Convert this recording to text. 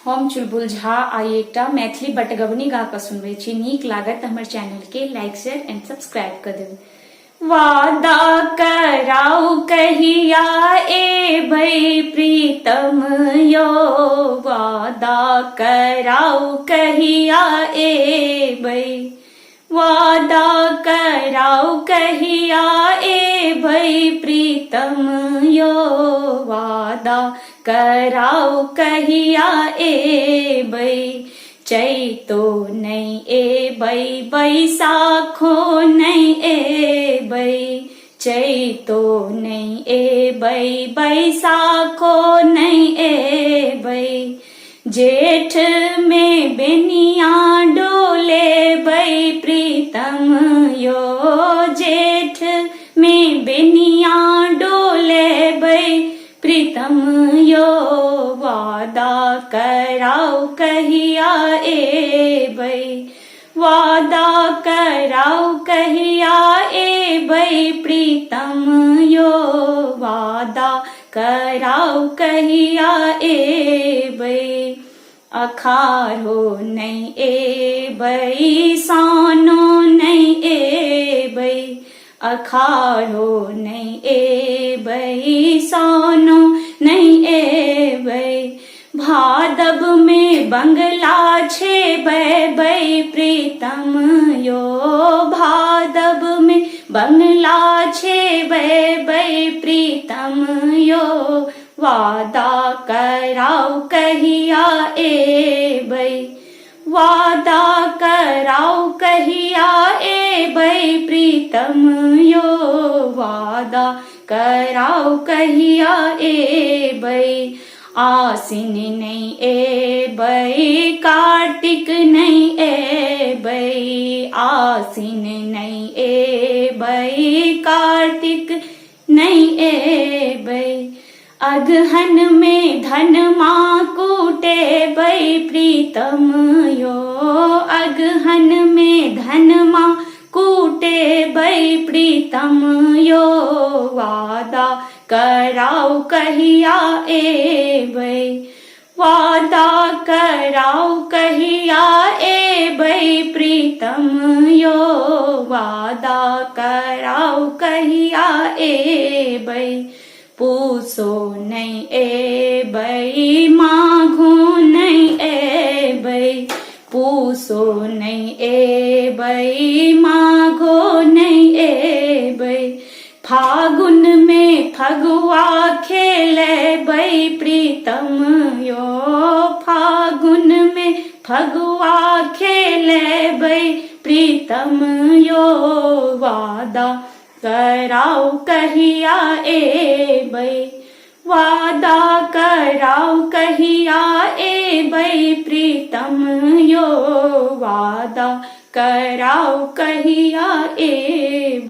हम चुलबुल झा आई एकटा मैथिली बटगबनी गा कऽ सुनबै छी। नीक लागत हमर चैनल के लाइक शेयर एंड सब्सक्राइब कर देबै। वादा कराउ कहिया एबै प्रीतम यो, वादा कराउ कहिया एबै, वादा कराउ कहिया एबै प्रीतम यो, वादा कराउ कहिया एबै। चैतो नहीं एबै बैसाखो नहीं एबै, चैतो नहीं एबै बैसाखो नहीं एबै। जेठ में बेनिया डोलेबै प्रीतम यो, जेठ में बेनिया डोलेबै प्रीतम यो, वादा कराउ कहिया एबै, वादा कराउ कहिया एबै प्रीतम यो, वादा कराउ कहिया एबै। अखाढ़ो नहीं एबै सानो नहीं एबै, अखाढ़ो नहीं एबै सानो नहीं एबै। भादव में बंगला छेबै प्रीतम यो, भादव में बंगला छेबै प्रीतम यो, वादा कराउ कहिया एबै, वादा कराउ कहिया एबै प्रीतम यो, वादा कराउ कहिया एबै। आसिन नहीं एबै कार्तिक नहीं एबै, आसिन नहीं एबै कार्तिक नहीं एबै। अगहन में धनमा कूटेबै प्रीतम यो, अगहन में धनमा कूटेबै प्रीतम यो, वादा कराउ कहिया एबै, वादा कराउ कहिया एबै प्रीतम यो, वादा कराउ कहिया एबै। पूसो नहीं एबै माघो नहीं एबै, पूसो नहीं एबै माघो नहीं एबै। फागुन में फगुआ खेलेबै प्रीतम यो, फागुन में फगुआ खेलेबै प्रीतम यो, वादा कराउ कहिया एबै, वादा कराउ कहिया एबै प्रीतम यो, वादा कराउ कहिया एबै।